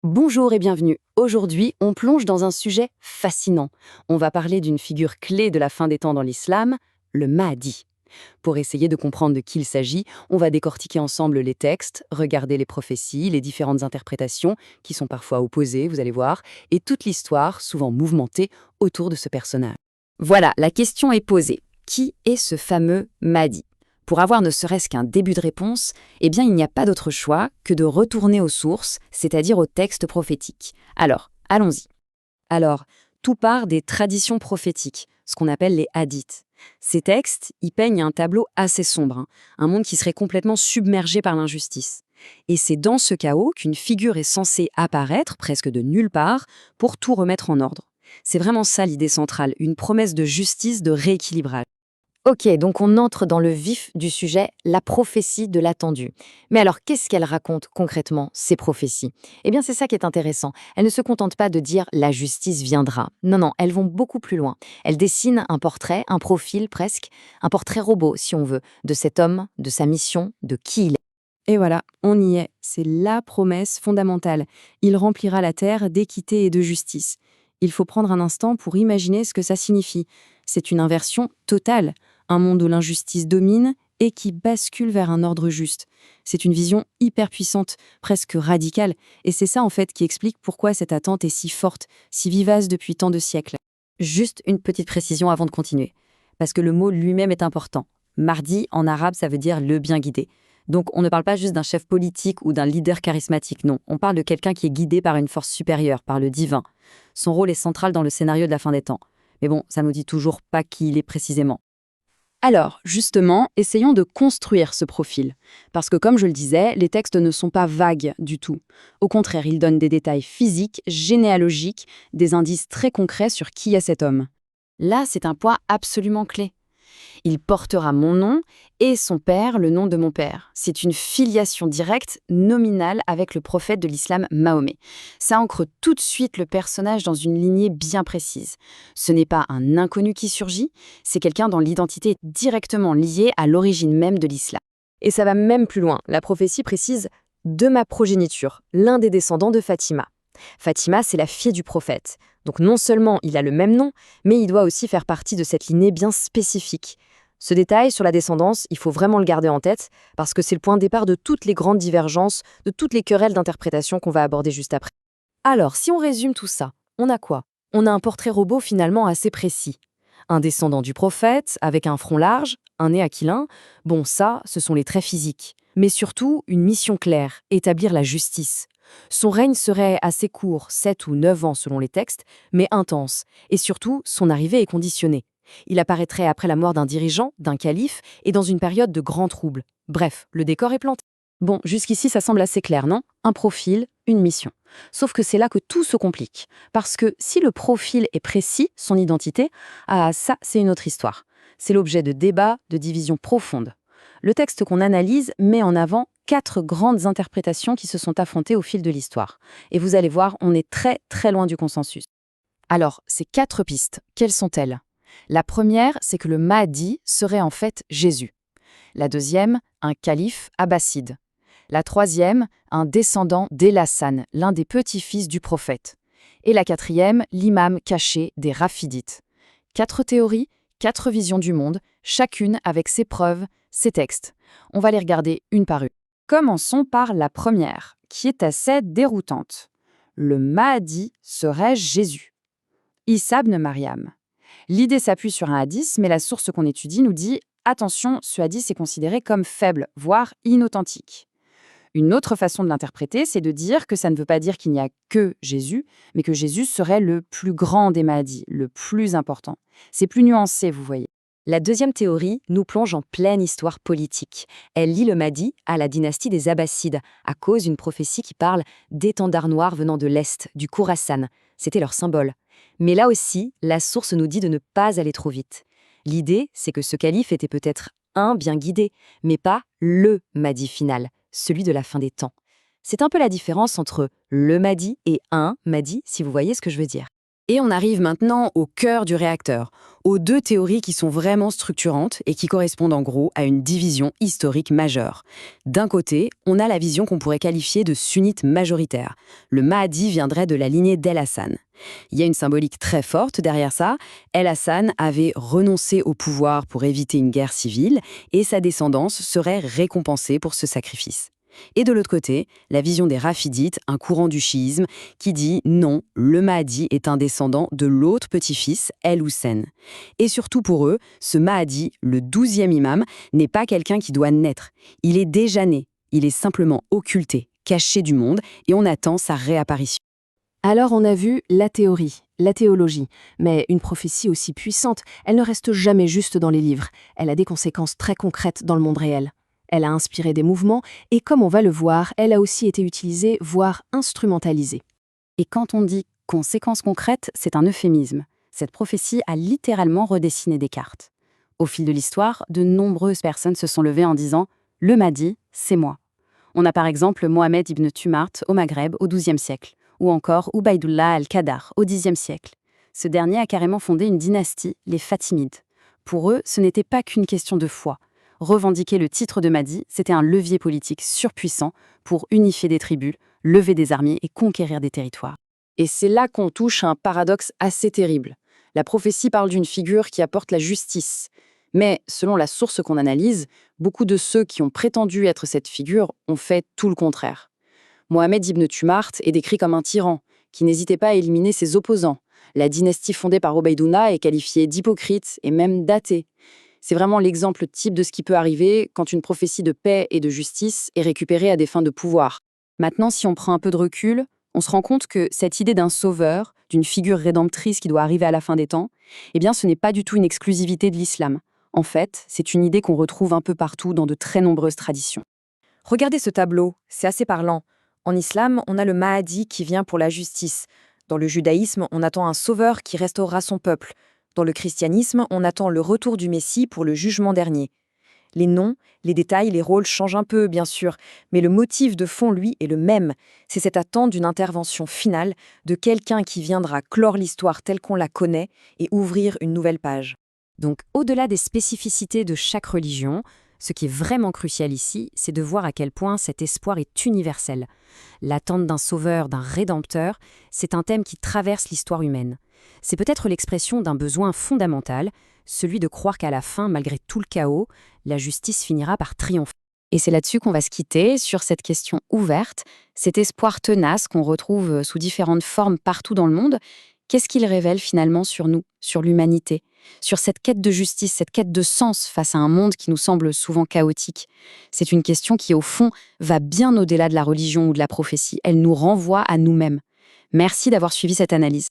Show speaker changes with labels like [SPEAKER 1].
[SPEAKER 1] Bonjour et bienvenue. Aujourd'hui, on plonge dans un sujet fascinant. On va parler d'une figure clé de la fin des temps dans l'islam, le Mahdi. Pour essayer de comprendre de qui il s'agit, on va décortiquer ensemble les textes, regarder les prophéties, les différentes interprétations, qui sont parfois opposées, vous allez voir, et toute l'histoire, souvent mouvementée, autour de ce personnage. Voilà, la question est posée. Qui est ce fameux Mahdi? Pour avoir ne serait-ce qu'un début de réponse, eh bien il n'y a pas d'autre choix que de retourner aux sources, c'est-à-dire aux textes prophétiques. Alors, allons-y. Alors, tout part des traditions prophétiques, ce qu'on appelle les hadiths. Ces textes y peignent un tableau assez sombre, un monde qui serait complètement submergé par l'injustice. Et c'est dans ce chaos qu'une figure est censée apparaître, presque de nulle part, pour tout remettre en ordre. C'est vraiment ça l'idée centrale, une promesse de justice, de rééquilibrage. Ok, donc on entre dans le vif du sujet, la prophétie de l'attendu. Mais alors, qu'est-ce qu'elle raconte concrètement, ces prophéties? Eh bien, c'est ça qui est intéressant. Elles ne se contentent pas de dire «la justice viendra». Non, non, elles vont beaucoup plus loin. Elles dessinent un portrait, un profil presque, un portrait robot, si on veut, de cet homme, de sa mission, de qui il est. Et voilà, on y est. C'est la promesse fondamentale. Il remplira la terre d'équité et de justice. Il faut prendre un instant pour imaginer ce que ça signifie. C'est une inversion totale. Un monde où l'injustice domine et qui bascule vers un ordre juste. C'est une vision hyper puissante, presque radicale, et c'est ça en fait qui explique pourquoi cette attente est si forte, si vivace depuis tant de siècles. Juste une petite précision avant de continuer, parce que le mot lui-même est important. Mahdi, en arabe, ça veut dire le bien guidé. Donc on ne parle pas juste d'un chef politique ou d'un leader charismatique, non. On parle de quelqu'un qui est guidé par une force supérieure, par le divin. Son rôle est central dans le scénario de la fin des temps. Mais bon, ça nous dit toujours pas qui il est précisément. Alors, justement, essayons de construire ce profil. Parce que comme je le disais, les textes ne sont pas vagues du tout. Au contraire, ils donnent des détails physiques, généalogiques, des indices très concrets sur qui est cet homme. Là, c'est un point absolument clé. Il portera mon nom et son père le nom de mon père. C'est une filiation directe, nominale, avec le prophète de l'islam Mahomet. Ça ancre tout de suite le personnage dans une lignée bien précise. Ce n'est pas un inconnu qui surgit, c'est quelqu'un dont l'identité est directement liée à l'origine même de l'islam. Et ça va même plus loin. La prophétie précise «de ma progéniture», l'un des descendants de Fatima. Fatima, c'est la fille du prophète. Donc non seulement il a le même nom, mais il doit aussi faire partie de cette lignée bien spécifique. Ce détail sur la descendance, il faut vraiment le garder en tête, parce que c'est le point de départ de toutes les grandes divergences, de toutes les querelles d'interprétation qu'on va aborder juste après. Alors, si on résume tout ça, on a quoi? On a un portrait robot finalement assez précis. Un descendant du prophète, avec un front large, un nez aquilin. Bon, ça, ce sont les traits physiques. Mais surtout, une mission claire, établir la justice. Son règne serait assez court, 7 ou 9 ans selon les textes, mais intense. Et surtout, son arrivée est conditionnée. Il apparaîtrait après la mort d'un dirigeant, d'un calife, et dans une période de grands troubles. Bref, le décor est planté. Bon, jusqu'ici, ça semble assez clair, non? Un profil, une mission. Sauf que c'est là que tout se complique. Parce que si le profil est précis, son identité, ah ça, c'est une autre histoire. C'est l'objet de débats, de divisions profondes. Le texte qu'on analyse met en avant 4 grandes interprétations qui se sont affrontées au fil de l'histoire. Et vous allez voir, on est très très loin du consensus. Alors, ces 4 pistes, quelles sont-elles? La première, c'est que le Mahdi serait en fait Jésus. La deuxième, un calife abbasside. La troisième, un descendant d'El-Hassan, l'un des petits-fils du prophète. Et la quatrième, l'imam caché des Rafidites. 4 théories, 4 visions du monde, chacune avec ses preuves, ses textes. On va les regarder une par une. Commençons par la première, qui est assez déroutante. Le Mahdi serait Jésus. Issa ibn Maryam. L'idée s'appuie sur un hadith, mais la source qu'on étudie nous dit « Attention, ce hadith est considéré comme faible, voire inauthentique ». Une autre façon de l'interpréter, c'est de dire que ça ne veut pas dire qu'il n'y a que Jésus, mais que Jésus serait le plus grand des Mahdis, le plus important. C'est plus nuancé, vous voyez. La deuxième théorie nous plonge en pleine histoire politique. Elle lie le Mahdi à la dynastie des Abbassides, à cause d'une prophétie qui parle d'étendards noirs venant de l'Est, du Khorasan. C'était leur symbole. Mais là aussi, la source nous dit de ne pas aller trop vite. L'idée, c'est que ce calife était peut-être un bien guidé, mais pas le Mahdi final, celui de la fin des temps. C'est un peu la différence entre le Mahdi et un Mahdi, si vous voyez ce que je veux dire. Et on arrive maintenant au cœur du réacteur, aux deux théories qui sont vraiment structurantes et qui correspondent en gros à une division historique majeure. D'un côté, on a la vision qu'on pourrait qualifier de sunnite majoritaire. Le Mahdi viendrait de la lignée d'El-Hassan. Il y a une symbolique très forte derrière ça. El-Hassan avait renoncé au pouvoir pour éviter une guerre civile et sa descendance serait récompensée pour ce sacrifice. Et de l'autre côté, la vision des Rafidites, un courant du chiisme, qui dit non, le Mahdi est un descendant de l'autre petit-fils, El-Hussein. Et surtout pour eux, ce Mahdi, le 12e imam, n'est pas quelqu'un qui doit naître. Il est déjà né, il est simplement occulté, caché du monde, et on attend sa réapparition.
[SPEAKER 2] Alors on a vu la théorie, la théologie, mais une prophétie aussi puissante, elle ne reste jamais juste dans les livres, elle a des conséquences très concrètes dans le monde réel. Elle a inspiré des mouvements et comme on va le voir, elle a aussi été utilisée, voire instrumentalisée.
[SPEAKER 1] Et quand on dit conséquences concrètes, c'est un euphémisme. Cette prophétie a littéralement redessiné des cartes. Au fil de l'histoire, de nombreuses personnes se sont levées en disant « Le Mahdi, c'est moi ». On a par exemple Mohamed ibn Tumart au Maghreb au XIIe siècle, ou encore Ubaydullah al-Qadar au Xe siècle. Ce dernier a carrément fondé une dynastie, les Fatimides. Pour eux, ce n'était pas qu'une question de foi. Revendiquer le titre de Mahdi, c'était un levier politique surpuissant pour unifier des tribus, lever des armées et conquérir des territoires. Et c'est là qu'on touche à un paradoxe assez terrible. La prophétie parle d'une figure qui apporte la justice. Mais, selon la source qu'on analyse, beaucoup de ceux qui ont prétendu être cette figure ont fait tout le contraire. Mohamed ibn Tumart est décrit comme un tyran, qui n'hésitait pas à éliminer ses opposants. La dynastie fondée par Ubaydullah est qualifiée d'hypocrite et même d'athée. C'est vraiment l'exemple type de ce qui peut arriver quand une prophétie de paix et de justice est récupérée à des fins de pouvoir. Maintenant, si on prend un peu de recul, on se rend compte que cette idée d'un sauveur, d'une figure rédemptrice qui doit arriver à la fin des temps, eh bien, ce n'est pas du tout une exclusivité de l'islam. En fait, c'est une idée qu'on retrouve un peu partout dans de très nombreuses traditions.
[SPEAKER 3] Regardez ce tableau, c'est assez parlant. En islam, on a le Mahdi qui vient pour la justice. Dans le judaïsme, on attend un sauveur qui restaurera son peuple. Dans le christianisme, on attend le retour du Messie pour le jugement dernier. Les noms, les détails, les rôles changent un peu, bien sûr, mais le motif de fond, lui, est le même. C'est cette attente d'une intervention finale, de quelqu'un qui viendra clore l'histoire telle qu'on la connaît et ouvrir une nouvelle page.
[SPEAKER 1] Donc, au-delà des spécificités de chaque religion, ce qui est vraiment crucial ici, c'est de voir à quel point cet espoir est universel. L'attente d'un sauveur, d'un rédempteur, c'est un thème qui traverse l'histoire humaine. C'est peut-être l'expression d'un besoin fondamental, celui de croire qu'à la fin, malgré tout le chaos, la justice finira par triompher. Et c'est là-dessus qu'on va se quitter, sur cette question ouverte, cet espoir tenace qu'on retrouve sous différentes formes partout dans le monde. Qu'est-ce qu'il révèle finalement sur nous, sur l'humanité, sur cette quête de justice, cette quête de sens face à un monde qui nous semble souvent chaotique? C'est une question qui, au fond, va bien au-delà de la religion ou de la prophétie. Elle nous renvoie à nous-mêmes. Merci d'avoir suivi cette analyse.